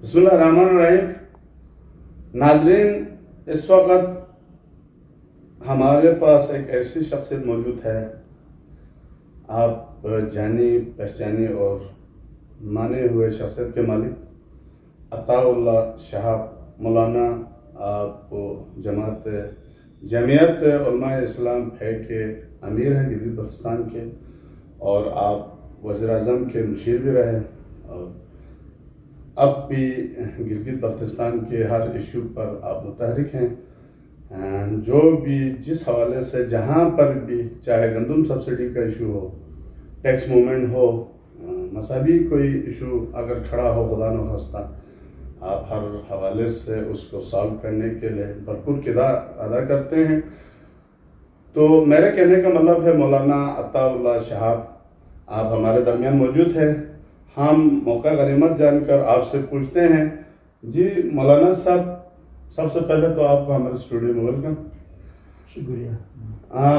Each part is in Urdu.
بسم اللہ الرحمن الرحیم. ناظرین، اس وقت ہمارے پاس ایک ایسی شخصیت موجود ہے، آپ جانی پہچانی اور مانے ہوئے شخصیت کے مالک عطاء اللہ شہاب مولانا. آپ جمعیت علماء اسلام کے امیر ہیں گلگت بلتستان کے، اور آپ وزیر اعظم کے مشیر بھی رہے، اور اب بھی گلگت بلتستان کے ہر ایشو پر آپ متحرک ہیں. جو بھی جس حوالے سے جہاں پر بھی، چاہے گندم سبسڈی کا ایشو ہو، ٹیکس موومنٹ ہو، مذہبی کوئی ایشو اگر کھڑا ہو، خدا نخواستہ، آپ ہر حوالے سے اس کو سالو کرنے کے لیے بھرپور کردار ادا کرتے ہیں. تو میرے کہنے کا مطلب ہے مولانا عطاء اللہ شہاب آپ ہمارے درمیان موجود ہیں. ہم موقع غنیمت جان کر آپ سے پوچھتے ہیں. جی مولانا صاحب، سب سے پہلے تو آپ کو ہمارے اسٹوڈیو میں ویلکم. شکریہ.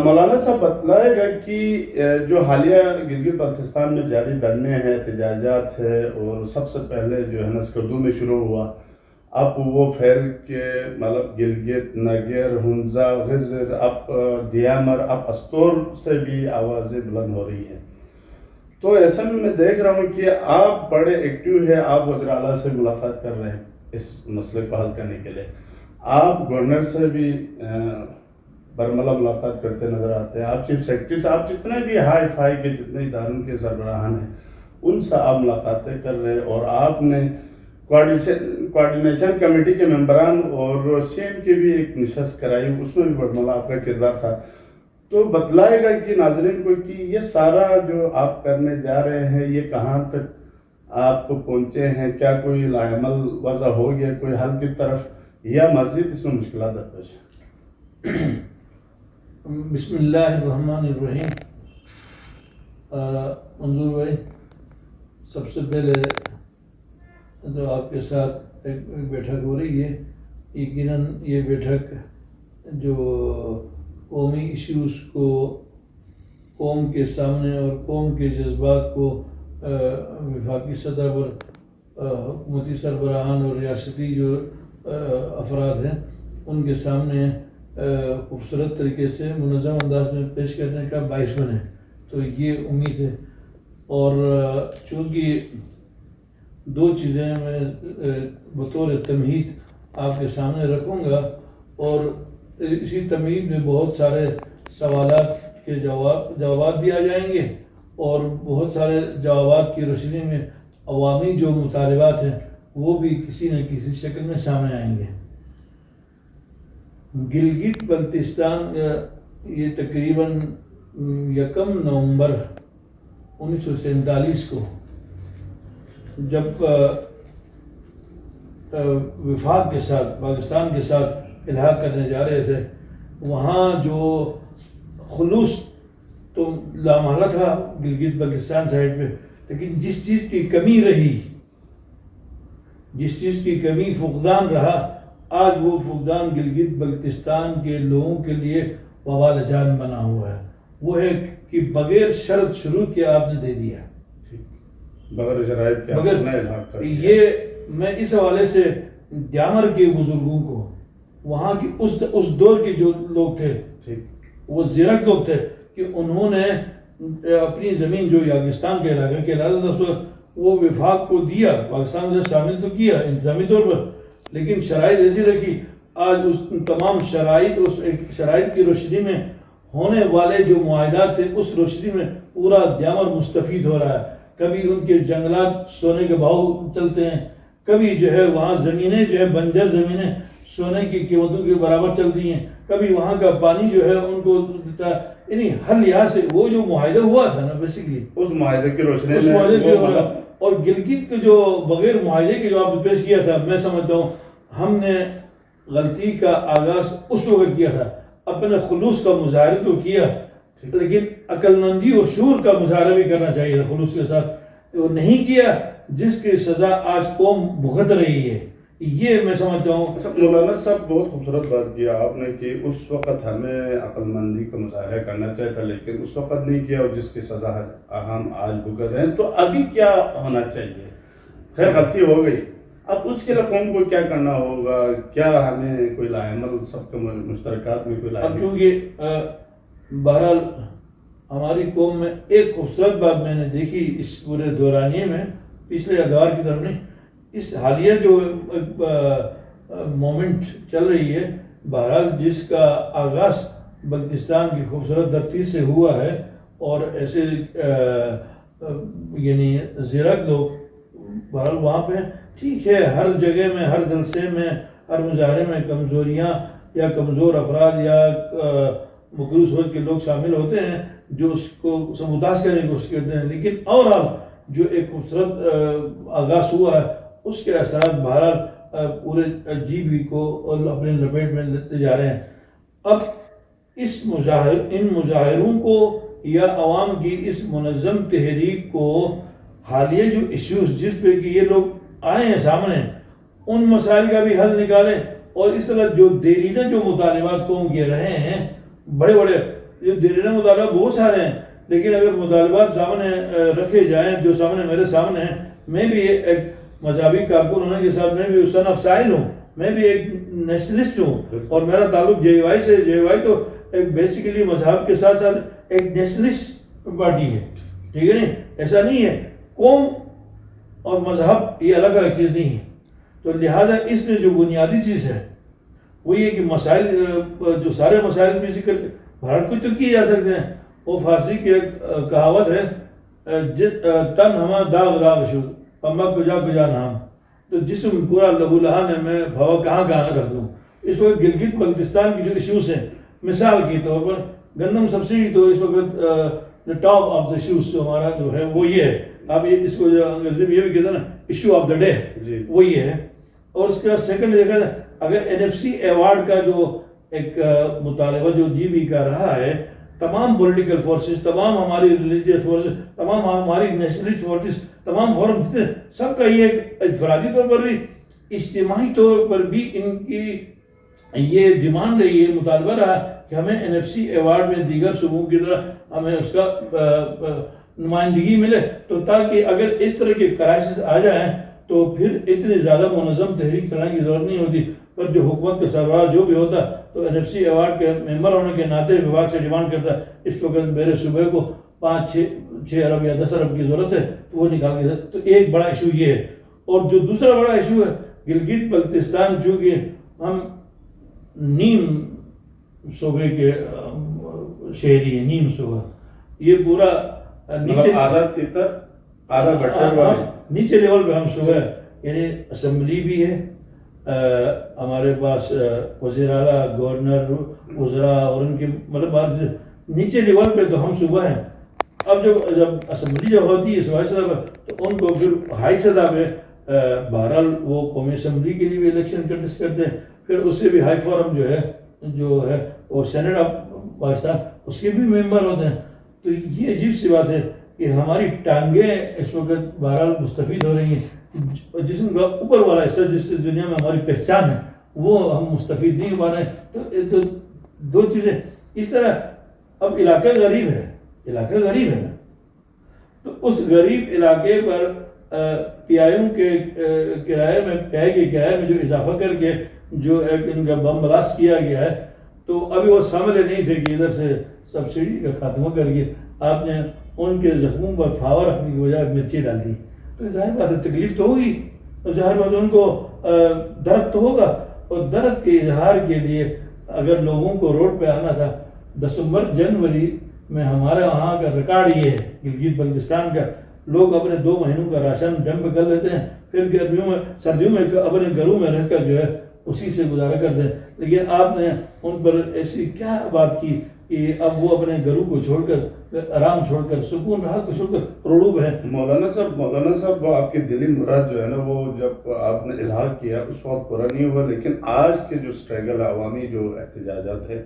مولانا صاحب بتلائے گا کہ جو حالیہ گلگت بلتستان میں جاری دھرنے ہیں، احتجاجات ہے، اور سب سے پہلے جو ہے نا اسکردو میں شروع ہوا، اب وہ پھیل کے مطلب گلگت، نگر، ہنزا، غزر، اب دیامر، اب استور سے بھی آوازیں بلند ہو رہی ہیں. تو ایسا میں دیکھ رہا ہوں کہ آپ بڑے ایکٹیو ہیں، آپ وزیر اعلیٰ سے ملاقات کر رہے ہیں اس مسئلے کو حل کرنے کے لیے. آپ گورنر سے بھی برملا ملاقات کرتے نظر آتے ہیں. آپ چیف سیکرٹری سے، آپ جتنے بھی ہائی فائی کے جتنے اداروں کے سربراہان ہیں ان سے آپ ملاقاتیں کر رہے ہیں، اور آپ نے کوارڈینیشن کمیٹی کے ممبران اور سی ایم کی بھی ایک نشست کرائی، اس میں بھی برملا آپ کا کردار تھا. تو بتلائے گا کہ ناظرین کو کہ یہ سارا جو آپ کرنے جا رہے ہیں یہ کہاں تک آپ کو پہنچے ہیں؟ کیا کوئی لاعمل وضع ہو گیا کوئی حل کی طرف، یا مزید اس میں مشکلات درپیش ہیں؟ بسم اللہ الرحمن الرحیم. منظور بھائی، سب سے پہلے تو آپ کے ساتھ ایک بیٹھک ہو رہی ہے. یقیناً یہ بیٹھک جو قومی ایشوز کو قوم کے سامنے اور قوم کے جذبات کو وفاقی سطح پر حکومتی سربراہان اور ریاستی جو افراد ہیں ان کے سامنے خوبصورت طریقے سے منظم انداز میں پیش کرنے کا باعث بنے، تو یہ امید ہے. اور چونکہ دو چیزیں میں بطور تمہید آپ کے سامنے رکھوں گا، اور اسی تمہید میں بہت سارے سوالات کے جوابات بھی آ جائیں گے، اور بہت سارے جوابات کی روشنی میں عوامی جو مطالبات ہیں وہ بھی کسی نہ کسی شکل میں سامنے آئیں گے. گلگت بلتستان یہ تقریباً 1 نومبر 1947 کو جب وفاق کے ساتھ پاکستان کے ساتھ الحاق کرنے جا رہے تھے، وہاں جو خلوص تو لامحالہ تھا گلگت بلتستان سائڈ پہ، لیکن جس چیز کی کمی رہی، جس چیز کی کمی فقدان رہا، آج وہ فقدان گلگت بلتستان کے لوگوں کے لیے وبال جان بنا ہوا ہے. وہ ہے کہ بغیر شرط شروع کے آپ نے دے دیا، بغیر شرائط کے. یہ میں اس حوالے سے دیامر کے بزرگوں کو، وہاں کی اس دور کے جو لوگ تھے، وہ زیرک لوگ تھے، کہ انہوں نے اپنی زمین جو یاگستان کے علاقہ کے علاقہ تھا وہ وفاق کو دیا، پاکستان سے شامل تو کیا انتظامی طور پر، لیکن شرائط ایسی رکھی. آج اس تمام شرائط کی روشنی میں ہونے والے جو معاہدات تھے، اس روشنی میں پورا دیامر مستفید ہو رہا ہے. کبھی ان کے جنگلات سونے کے بھاؤ چلتے ہیں، کبھی جو ہے وہاں زمینیں جو ہے بنجر زمینیں سونے کی قیمتوں کے برابر چلتی ہیں، کبھی وہاں کا پانی جو ہے ان کو دیتا ہے. یعنی ہر لحاظ سے وہ جو معاہدہ ہوا تھا نا، بیسیکلی اس معاہدے کی روشنی میں، اور گلگت کے جو بغیر معاہدے کے جو آپ نے پیش کیا تھا، میں سمجھتا ہوں ہم نے غلطی کا آغاز اس وقت کیا تھا. اپنے خلوص کا مظاہرہ تو کیا، لیکن عقل مندی اور شعور کا مظاہرہ بھی کرنا چاہیے تھا خلوص کے ساتھ. وہ نہیں کیا، جس کی سزا آج قوم بھگت رہی ہے. یہ میں سمجھتا ہوں. مولانا صاحب بہت خوبصورت بات کیا آپ نے کہ اس وقت ہمیں عقل مندی کا مظاہرہ کرنا چاہیے تھا، لیکن اس وقت نہیں کیا، اور جس کی سزا ہم آج بھگت رہے ہیں. تو ابھی کیا ہونا چاہیے؟ خیر غلطی ہو گئی، اب اس کے لیے قوم کو کیا کرنا ہوگا؟ کیا ہمیں کوئی لائحہ سب کے مشترکات میں کوئی اب لائحہ؟ چونکہ بہرحال ہماری قوم میں ایک خوبصورت بات میں نے دیکھی اس پورے دورانیے میں، پچھلے ادوار کی طرف نہیں، اس حالیہ جو مومنٹ چل رہی ہے، بہرحال جس کا آغاز بلتستان کی خوبصورت دھرتی سے ہوا ہے، اور ایسے یعنی زیرک لوگ بہرحال وہاں پہ ٹھیک ہے، ہر جگہ میں، ہر جلسے میں، ہر مظاہرے میں کمزوریاں یا کمزور افراد یا مکروہ سوچ کے لوگ شامل ہوتے ہیں جو اس کو متاثر کرنے کی کوشش کرتے ہیں، لیکن اوورآل جو ایک خوبصورت آغاز ہوا ہے اس کے اثرات بہرحال پورے جی بی کو اور اپنے لپیٹ میں لیتے جا رہے ہیں۔ اب ان مظاہروں کو یا عوام کی اس منظم تحریک کو حالیہ جو ایشوز جس پہ کہ یہ لوگ آئے ہیں سامنے، ان مسائل کا بھی حل نکالیں، اور اس طرح جو دیرینہ جو مطالبات قوم کے رہے ہیں، بڑے بڑے جو دیرینہ مطالبات بہت سارے ہیں، لیکن اگر مطالبات سامنے رکھے جائیں جو سامنے میرے سامنے ہیں، میں بھی ایک مذہبی کارکن ہونے کے ساتھ میں بھی سن آف سائل ہوں، میں بھی ایک نیشنلسٹ ہوں، اور میرا تعلق جے وائی سے، جے وائی تو ایک بیسیکلی مذہب کے ساتھ ساتھ ایک نیشنلسٹ پارٹی ہے، ٹھیک ہے نہیں، ایسا نہیں ہے، قوم اور مذہب یہ الگ الگ چیز نہیں ہے، تو لہٰذا اس میں جو بنیادی چیز ہے وہ یہ کہ مسائل جو سارے مسائل میں ذکر بھارت کو تو کیے جا سکتے ہیں۔ وہ فارسی کی ایک کہاوت ہے، تن ہما داغ داغ شد پمبا کجا کجا نام، تو جسم پورا لہو لہان ہے، میں بھوا کہاں کہاں رکھ دوں۔ اس وقت گلگت بلتستان کی جو ایشوز ہیں، مثال کے طور پر گندم سبسڈی تو اس وقت ٹاپ آف دا ایشوز جو ہمارا جو ہے وہ یہ ہے، آپ یہ اس کو جو انگریزی میں یہ بھی کہتے ہیں نا ایشو آف دا ڈے، وہ یہ ہے۔ اور اس کے بعد سیکنڈ دیکھا جائے اگر NFC ایوارڈ کا جو ایک مطالبہ جو جی بی کا رہا ہے، تمام پولیٹیکل فورسز، تمام ہماری ریلیجیس فورسز، تمام ہماری نیشنلسٹ فورسز، تمام فورم جتنے سب کا یہ انفرادی طور پر بھی اجتماعی طور پر بھی ان کی یہ ڈیمانڈ رہی ہے، مطالبہ رہا کہ ہمیں NFC ایوارڈ میں دیگر صوبوں کی طرح ہمیں اس کا نمائندگی ملے، تو تاکہ اگر اس طرح کے کرائسس آ جائیں تو پھر اتنی زیادہ منظم تحریک چلانے کی ضرورت نہیں ہوتی، پر جو حکومت کا سربراہ جو بھی ہوتا تو NFC ایوارڈ کے ممبر ہونے کے ناطے وفاق سے ڈیمانڈ کرتا ہے اس وقت میرے صوبے کو 5-6 ارب یا 10 ارب کی ضرورت ہے، تو وہ نکال کے، تو ایک بڑا ایشو یہ ہے۔ اور جو دوسرا بڑا ایشو ہے گلگت بلتستان، چونکہ ہم نیم صوبے کے شہری ہیں، نیم صوبہ، یہ پورا نیچے لیول پہ ہم صوبہ، یعنی اسمبلی بھی ہے، ہمارے پاس وزیر اعلیٰ، گورنر، وزراء، اور ان کی مطلب نیچے لیول پہ تو ہم صوبہ ہیں۔ اب جب اسمبلی جب ہوتی ہے صوبائی سطح پر تو ان کو پھر ہائی سطح پہ بہرحال وہ قومی اسمبلی کے لیے بھی الیکشن کنٹیسٹ کرتے ہیں، پھر اس سے بھی ہائی فورم جو ہے وہ سینٹ آف پاکستان اس کے بھی ممبر ہوتے ہیں۔ تو یہ عجیب سی بات ہے کہ ہماری ٹانگیں اس وقت بہرحال مستفید ہو رہی ہیں، جسم کا اوپر والا حصہ جس دنیا میں ہماری پہچان ہے وہ ہم مستفید نہیں ہو رہے ہیں۔ تو دو چیزیں اس طرح، اب علاقہ غریب ہے نا، تو اس غریب علاقے پر PIM کے کرائے میں جو اضافہ کر کے جو ایک ان کا بم بلاسٹ کیا گیا ہے، تو ابھی وہ سامنے نہیں تھے کہ ادھر سے سبسڈی کا خاتمہ کر کے آپ نے ان کے زخموں پر پھاوا رکھنے کی بجائے مرچی ڈال دی، تو ظاہر بات ہے تکلیف تو ہوگی، اور ظاہر بات ان کو درد تو ہوگا، اور درد کے اظہار کے لیے اگر لوگوں کو روڈ پہ آنا تھا، دسمبر جنوری میں ہمارے وہاں کا ریکارڈ یہ ہے گلگت بلتستان کا، لوگ اپنے 2 مہینوں کا راشن ڈمپ کر لیتے ہیں، پھر سردیوں میں اپنے گھروں میں رہ کر جو ہے اسی سے گزارا کرتے ہیں، لیکن آپ نے ان پر ایسی کیا بات کی کہ اب وہ اپنے گھروں کو چھوڑ کر، آرام چھوڑ کر، سکون راحت کو چھوڑ کر روڈوں پہ ہیں۔ مولانا صاحب آپ کی دلی مراد جو ہے نا، وہ جب آپ نے الحاق کیا اس وقت پورا نہیں ہوا، لیکن آج کے جو اسٹرگل عوامی جو احتجاجات ہے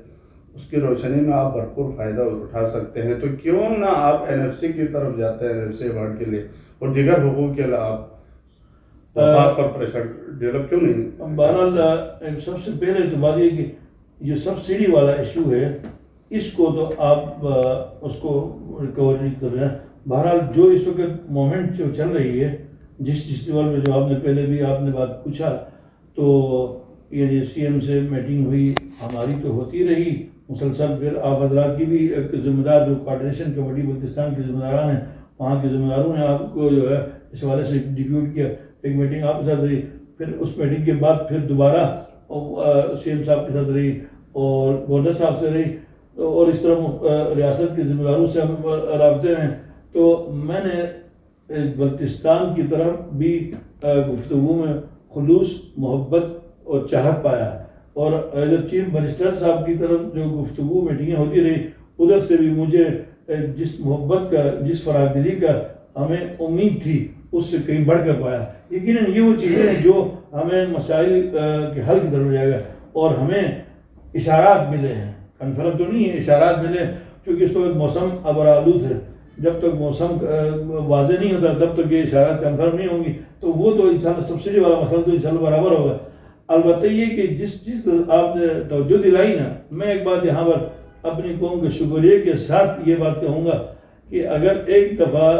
اس کی روشنی میں آپ بھرپور فائدہ اٹھا سکتے ہیں، تو کیوں نہ آپ NFC کی طرف جاتے ہیں، NFC ایوارڈ کے لیے اور دیگر حقوق کے لیے آپ وفاق پر پریشر ڈیولپ کیوں نہیں؟ بہرحال سب سے پہلے تو بات یہ کہ جو سبسڈی والا ایشو ہے اس کو تو آپ اس کو ریکوری کر رہے ہیں۔ بہرحال جو اس وقت مومنٹ جو چل رہی ہے جس لیول میں جو آپ نے پہلے بھی آپ نے بات پوچھا، تو یعنی سی ایم سے میٹنگ ہوئی، ہماری تو ہوتی رہی مسلسل، پھر آپ حضرات کی بھی ایک ذمہ دار جو کوآرڈینیشن کمیٹی بلتستان کے ذمہ داران ہیں، وہاں کے ذمہ داروں نے آپ کو جو ہے اس حوالے سے ڈیپیوٹ کیا، ایک میٹنگ آپ کے ساتھ رہی، پھر اس میٹنگ کے بعد پھر دوبارہ سی ایم صاحب کے ساتھ رہی اور گورنر صاحب سے رہی، اور اس طرح ریاست کے ذمہ داروں سے ہم رابطے ہیں. تو میں نے بلتستان کی طرف بھی گفتگو میں خلوص، محبت اور چاہت پایا، اور چیف منسٹر صاحب کی طرف جو گفتگو میٹنگیں ہوتی رہی، ادھر سے بھی مجھے جس محبت کا، جس فراگلی کا ہمیں امید تھی، اس سے کہیں بڑھ کر پایا. یقیناً یہ وہ چیزیں ہیں جو ہمیں مسائل کے حل کی طرف جائے گا، اور ہمیں اشارات ملے ہیں، کنفرم تو نہیں ہے، اشارات ملے، چونکہ اس وقت موسم ابرآلود ہے، جب تک موسم واضح نہیں ہوتا تب تک یہ اشارات کنفرم نہیں ہوں گی، تو وہ تو انشاءاللہ سبسڈی والا مسئلہ تو انشاءاللہ برابر ہوگا. البتہ یہ کہ جس چیز کو آپ نے توجہ دلائی نا، میں ایک بات یہاں پر اپنی قوم کے شکریہ کے ساتھ یہ بات کہوں گا کہ اگر ایک دفعہ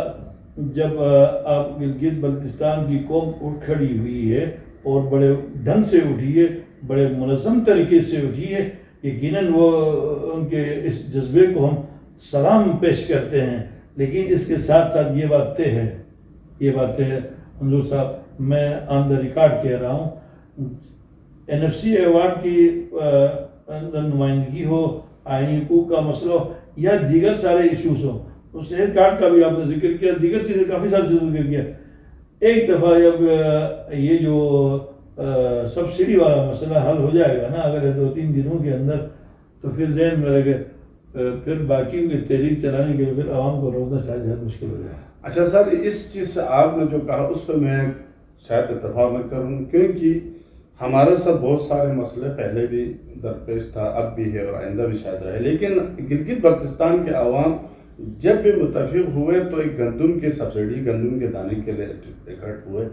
جب آپ گلگت بلتستان کی قوم اٹھ کھڑی ہوئی ہے اور بڑے ڈھنگ سے اٹھی ہے، بڑے منظم طریقے سے اٹھی ہے، یقیناً وہ ان کے اس جذبے کو ہم سلام پیش کرتے ہیں. لیکن اس کے ساتھ ساتھ یہ بات طے ہے، یہ بات طے ہے منظور صاحب، میں آن دا ریکارڈ کہہ رہا ہوں، NFC ایوارڈ کی نمائندگی ہو، آئینی حقوق کا مسئلہ ہو، یا دیگر سارے ایشوز ہوں، اس صحت کارڈ کا بھی آپ نے ذکر کیا، دیگر چیزیں کافی سارے ذکر کیا. ایک دفعہ جب یہ جو سبسڈی والا مسئلہ حل ہو جائے گا نا، اگر 2-3 دنوں کے اندر، تو پھر ذہن میں رکھے پھر باقی کی تحریک چلانے کے لیے پھر عوام کو روکنا شاید مشکل ہو جائے. اچھا سر، اس چیز سے آپ نے جو کہا اس پہ میں شاید اتفاق نہ کروں، کیونکہ ہمارے ساتھ بہت سارے مسئلے پہلے بھی درپیش تھا، اب بھی ہے اور آئندہ بھی شاید رہے، لیکن گلگت بلتستان کے عوام جب بھی متفق ہوئے تو ایک گندم کی سبسڈی، گندم کے دانے کے لیے اکٹھ ہوئے،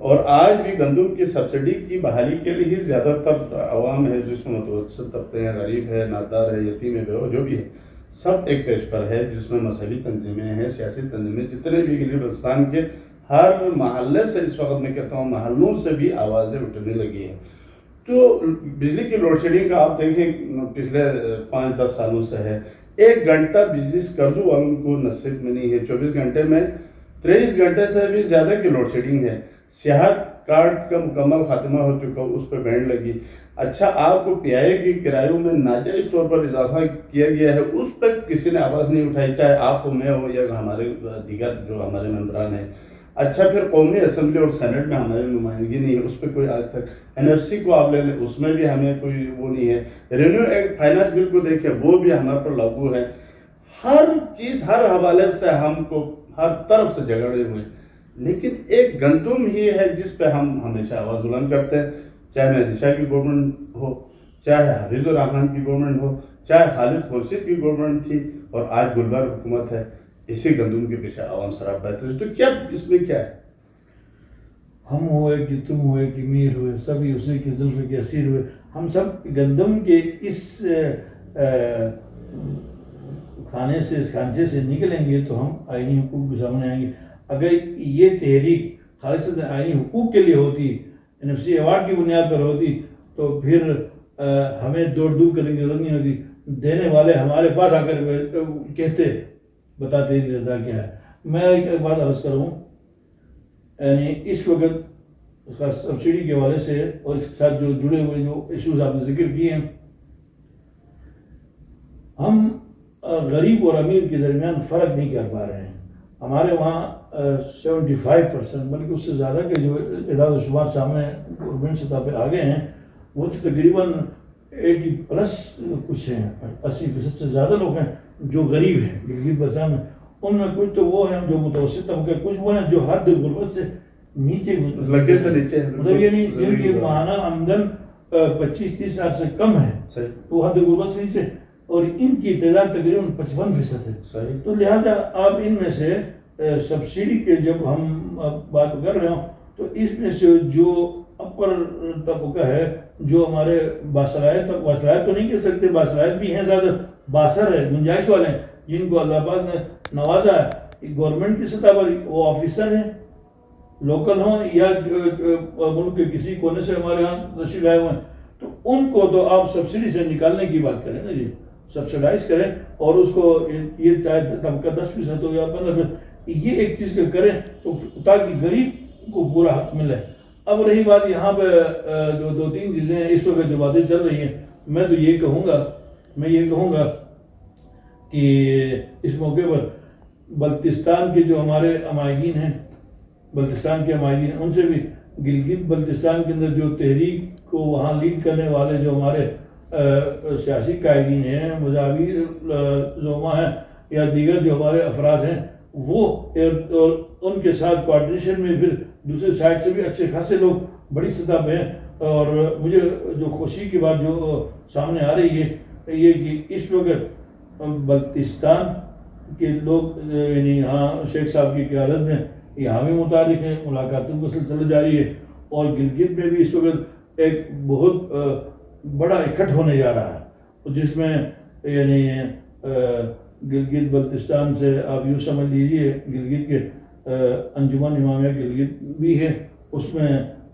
اور آج بھی گندم کی سبسڈی کی بحالی کے لیے ہی زیادہ تر عوام ہے، جس میں متوسط طبقے ہیں، غریب ہے، نادار ہے، یتیم ہے، جو بھی ہے، سب ایک پیش پر ہے، جس میں مذہبی تنظیمیں ہیں، سیاسی تنظیمیں، جتنے بھی گلگت بلتستان کے ہر محلے سے، اس وقت میں کہتا ہوں محلوں سے بھی آوازیں اٹھنے لگی ہیں. تو بجلی کی لوڈ شیڈنگ کا آپ دیکھیں پچھلے 5-10 سالوں سے ہے، 1 گھنٹہ بجلی قرضوں والوں کو نصیب میں نہیں ہے، 24 گھنٹے میں 23 گھنٹے سے بھی زیادہ کی لوڈ شیڈنگ ہے. صحت کارڈ کا مکمل خاتمہ ہو چکا، اس پہ بینڈ لگی. اچھا، آپ کو پی آئی کی کرایوں میں ناجائز طور پر اضافہ کیا گیا ہے، اس پہ کسی نے آواز نہیں اٹھائی، چاہے آپ ہو، میں ہو، یا ہمارے دیگر جو ہمارے ممبران ہیں. اچھا، پھر قومی اسمبلی اور سینٹ میں ہماری نمائندگی نہیں ہے، اس پہ کوئی آج تک NFC کو آپ لے لیں، اس میں بھی ہمیں کوئی وہ نہیں ہے. رینیو ایکٹ فائنانس بل کو دیکھیں، وہ بھی ہمارے پر لاگو ہے. ہر چیز، ہر حوالے سے ہم کو ہر طرف سے جھگڑے ہوئے، لیکن ایک گندم ہی ہے جس پہ ہم ہمیشہ آواز بلند کرتے ہیں، چاہے مہدی شاہ کی گورنمنٹ ہو، چاہے حفیظ الرحمان کی گورنمنٹ ہو، چاہے خالد خورشید کی گورنمنٹ تھی، اور آج گلبرگ حکومت ہے. اسی گندم کے پیچھے عوام سراب بیٹھے. تو کیا اس میں کیا ہے؟ ہم ہوئے کہ تم ہوئے کہ میر ہوئے، سبھی اسی کے زلف کے اسیر ہوئے. ہم سب گندم کے اس کھانے سے، اس کھانچے سے نکلیں گے تو ہم آئینی حقوق کے سامنے آئیں گے. اگر یہ تحریک خالص آئینی حقوق کے لیے ہوتی، NFC ایوارڈ کی بنیاد پر ہوتی، تو پھر ہمیں دوڑ دور کرنے کی ضرورت نہیں ہوتی. دینے والے ہمارے پاس آ کر کہتے، بتاتے رضا کیا ہے. میں ایک بات عرض کروں، یعنی اس وقت اس کا سبسڈی کے حوالے سے اور اس کے ساتھ جو جڑے ہوئے جو ایشوز آپ نے ذکر کیے ہیں، ہم غریب اور امیر کے درمیان فرق نہیں کر پا رہے ہیں. ہمارے وہاں 75% بلکہ اس سے زیادہ کے جو اعداد و شمار سامنے گورنمنٹ سطح پہ آ گئے ہیں، وہ تو تقریباً 80+ کچھ ہیں، 80% سے زیادہ لوگ ہیں جو غریب ہیں گلگت بلتستان میں. ان میں کچھ تو وہ ہیں جو متوسط طبقے، کچھ وہ ہیں جو حد غربت سے نیچے، لگے سے نیچے، مطلب یعنی جن کی ماہانہ آمدن 25-30 ہزار سے کم ہے، وہ حد غربت سے نیچے، اور ان کی تعداد تقریباً 55% ہے. تو لہذا آپ ان میں سے سبسڈی کے جب ہم بات کر رہے ہوں، تو اس میں سے جو اپر طبقہ ہے، جو ہمارے باصلاحیت تو نہیں کہہ سکتے، باصلاحیت بھی ہیں، زیادہ باثر ہے، گنجائش والے ہیں، جن کو اللہ پاک نے نوازا ہے گورنمنٹ کی سطح پر، وہ آفیسر ہیں، لوکل ہوں یا ملک کے کسی کونے سے ہمارے یہاں تشریف لائے ہوئے ہیں، تو ان کو تو آپ سبسڈی سے نکالنے کی بات کریں نا جی، سبسڈائز کریں اور اس کو یہ طبقہ 10% ہو یا 15%، یہ ایک چیز کریں تو تاکہ غریب کو پورا حق ملے۔ اب رہی بات یہاں پہ جو 2-3 چیزیں ہیں اس وقت جو باتیں چل رہی ہیں، میں تو یہ کہوں گا کہ اس موقع پر بلتستان کے جو ہمارے عمائقین ہیں، بلتستان کے عمائقین ہیں، ان سے بھی گلگت بلتستان کے اندر جو تحریک کو وہاں لیڈ کرنے والے جو ہمارے سیاسی قائدین ہیں، مذہبی زعما ہیں یا دیگر جو ہمارے افراد ہیں، وہ اور ان کے ساتھ کوآرڈینیشن میں پھر دوسرے سائڈ سے بھی اچھے خاصے لوگ بڑی سطح پہ ہیں۔ اور مجھے جو خوشی کی بات جو سامنے آ رہی ہے یہ کہ اس وقت بلتستان کے لوگ یعنی یہاں شیخ صاحب کی قیادت میں یہاں بھی متعلق ہیں، ملاقاتوں کا سلسلہ جاری ہے، اور گلگت میں بھی اس وقت ایک بہت بڑا اکٹھ ہونے جا رہا ہے، جس میں یعنی گلگت بلتستان سے آپ یوں سمجھ لیجئے گلگت کے انجمن امامیہ گلگت بھی ہے، اس میں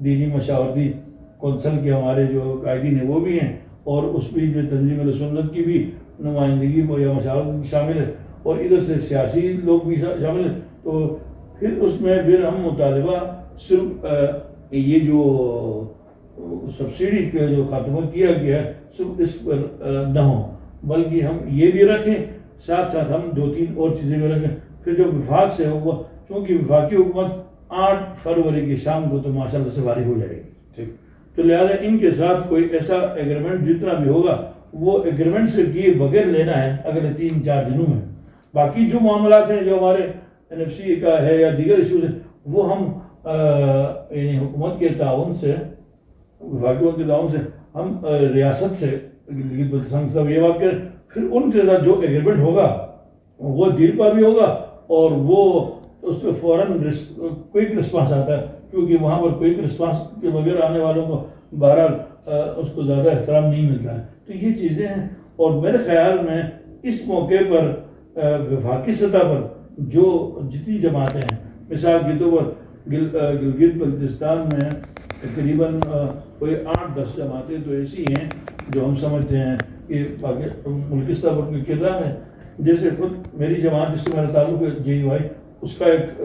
دینی مشاورتی کونسل کے ہمارے جو قائدین ہیں وہ بھی ہیں، اور اس بھی جو تنظیم اہل سنت کی بھی نمائندگی یا مشاورت شامل ہے، اور ادھر سے سیاسی لوگ بھی شامل ہیں۔ تو پھر اس میں پھر ہم مطالبہ صرف یہ جو سبسڈی کا جو خاتمہ کیا گیا ہے صرف اس پر نہ ہو، بلکہ ہم یہ بھی رکھیں، ساتھ ساتھ ہم 2-3 اور چیزیں بھی رکھیں۔ پھر جو وفاق سے ہوگا، چونکہ وفاقی حکومت 8 فروری کی شام کو تو ماشاءاللہ سے فارغ ہو جائے گی، ٹھیک، تو لہٰذا ان کے ساتھ کوئی ایسا ایگریمنٹ جتنا بھی ہوگا وہ ایگریمنٹ سے کیے بغیر لینا ہے اگلے 3-4 دنوں میں۔ باقی جو معاملات ہیں جو ہمارے NFC کا ہے یا دیگر ایشوز ہیں وہ ہم یعنی حکومت کے تعاون سے، وفاقی حکومت کے تعاون سے ہم ریاست سے گلگت بلتستان صاحب یہ بات کریں، پھر ان کے ساتھ جو ایگریمنٹ ہوگا وہ دیر پا بھی ہوگا، اور وہ اس پہ فوراً کوئک رسپانس آتا ہے، کیونکہ وہاں پر کوئک رسپانس کے بغیر آنے والوں کو بہرحال اس کو زیادہ احترام نہیں ملتا ہے۔ تو یہ چیزیں ہیں، اور میرے خیال میں اس موقع پر وفاقی سطح پر جو جتنی جماعتیں ہیں، مثال کے طور پر گلگت بلتستان میں تقریباً کوئی 8-10 جماعتیں تو ایسی ہیں جو ہم سمجھتے ہیں کہ ملکی سطح پر کوئی کردار ہے، جیسے خود میری جماعت جس سے میرا تعلق ہے JUI، اس کا ایک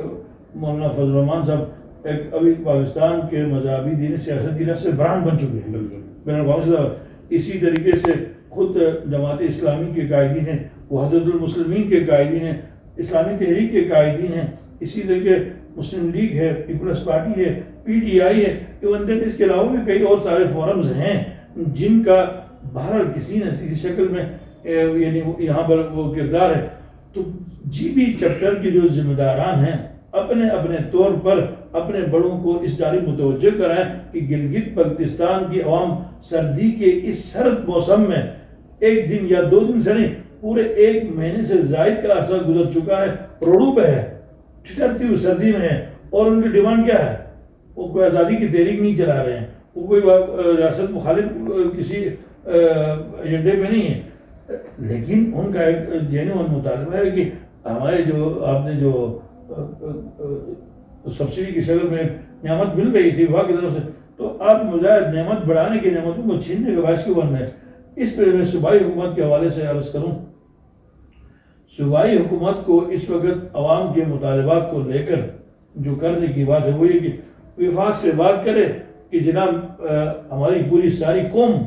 مولانا فضل الرحمان صاحب ایک ابھی پاکستان کے مذہبی دینی سیاست کی سے برانڈ بن چکے ہیں بین الاقوامی سطح پر۔ اسی طریقے سے خود جماعت اسلامی کے قائدین ہیں، وحدت المسلمین کے قائدین ہیں، اسلامی تحریک کے قائدین ہیں، اسی طریقے مسلم لیگ ہے، پیپلز پارٹی ہے، PTI ہے، ایون دین اس کے علاوہ بھی کئی اور سارے فورمز ہیں جن کا بہرحال کسی نہ کسی شکل میں یعنی یہاں پر وہ کردار ہے۔ تو GB چیپٹر کے جو ذمہ داران ہیں اپنے اپنے طور پر اپنے بڑوں کو اس جانب متوجہ کرائیں کہ گلگت بلتستان کی عوام سردی کے اس سرد موسم میں 1 دن یا 2 دن سے نہیں، پورے 1 مہینے سے زائد کا عرصہ گزر چکا ہے، روڈوں پہ ہے، ٹھٹرتی ہوئی سردی میں ہے، اور ان کی ڈیمانڈ کیا ہے؟ وہ کوئی آزادی کی تحریک نہیں چلا رہے ہیں، وہ کوئی ریاست مخالف کسی ایجنڈے پہ نہیں ہے، لیکن ان کا ایک جینوئن مطالبہ ہے کہ ہمارے جو آپ نے جو سبسڈی کی شکل میں نعمت مل رہی تھی وہاں کی طرف سے، تو آپ مزاحد نعمت بڑھانے کی نعمتوں کو چھیننے کا باعث کیوں بن رہے ہیں؟ اس پہ میں صوبائی حکومت کے حوالے سے عرض کروں، صوبائی حکومت کو اس وقت عوام کے مطالبات کو لے کر جو کرنے کی بات ہے وہ یہ کہ وفاق سے بات کرے کہ جناب ہماری پوری ساری قوم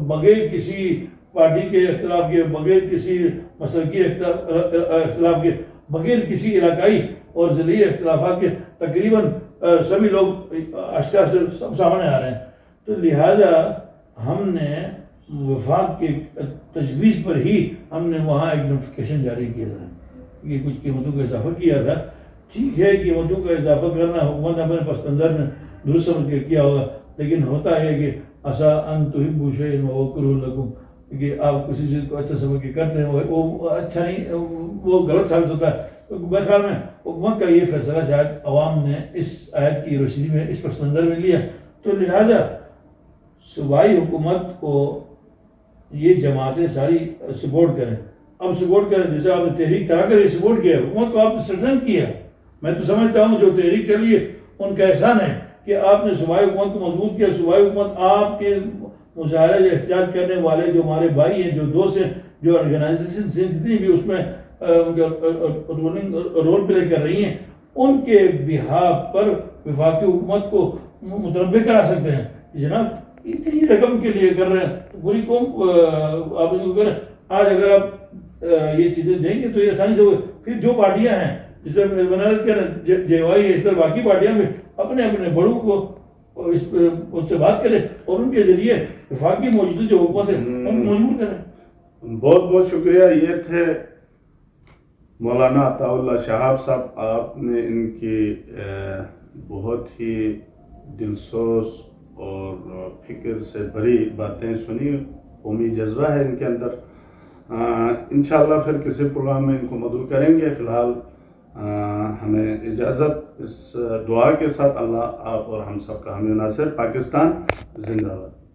بغیر کسی پارٹی کے اختلاف کے، بغیر کسی مسلکی اختلاف کے، بغیر کسی علاقائی اور ضلعی اختلافات کے تقریباً سبھی لوگ آہستہ سے سب سامنے آ رہے ہیں۔ تو لہٰذا ہم نے وفاق کے تجویز پر ہی ہم نے وہاں ایک نوٹیفکیشن جاری کیا تھا کہ کچھ قیمتوں کا اضافہ کیا تھا۔ ٹھیک ہے، قیمتوں کا اضافہ کرنا حکومت اپنے پس منظر میں درست سمجھ کے کیا ہوگا، لیکن ہوتا ہے کہ عسیٰ ان تحبوا شیئا وہو کرہ لکم، کہ آپ کسی چیز کو اچھا سمجھ کے کرتے ہیں وہ اچھا نہیں، وہ غلط ثابت ہوتا ہے۔ تو میرے خیال میں حکومت کا یہ فیصلہ شاید عوام نے اس آیت کی روشنی میں اس پس منظر میں لیا، تو لہٰذا صوبائی حکومت کو یہ جماعتیں ساری سپورٹ کریں۔ اب سپورٹ کریں، جیسے آپ نے تحریک چلا کر یہ سپورٹ کیا، حکومت کو آپ نے سٹرن کیا۔ میں تو سمجھتا ہوں جو تحریک چلی ہے ان کا احسان ہے کہ آپ نے صوبائی حکومت کو مضبوط کیا. صوبائی حکومت آپ کے مظاہرہ یا احتجاج کرنے والے جو ہمارے بھائی ہیں، جو دوست ہیں، جو آرگنائزیشن سے جتنی بھی اس میں رول پلے کر رہی ہیں، ان کے بہاف پر وفاقی حکومت کو متنبع کرا سکتے ہیں. جناب اتنی رقم کے لیے کر رہے ہیں تو پوری قوم آپ آج اگر آپ یہ چیزیں دیں گے تو یہ آسانی سے ہوئے. پھر جو پارٹیاں ہیں جس طرح بنارس کے جے وائی ہے، اس طرح باقی پارٹیاں بھی اپنے اپنے بڑوں کو ان سے بات کریں اور ان کے ذریعے وفاقی موجودہ جو حکومت ہے ان کو مجبور کریں. بہت بہت شکریہ. یہ تھے مولانا عطا اللہ شہاب صاحب. آپ نے ان کی بہت ہی دلسوز اور فکر سے بھری باتیں سنی. قومی جذبہ ہے ان کے اندر. انشاءاللہ پھر کسی پروگرام میں ان کو مدعو کریں گے. فی الحال ہمیں اجازت اس دعا کے ساتھ. اللہ آپ اور ہم سب کا حامی و ناصر. پاکستان زندہ باد.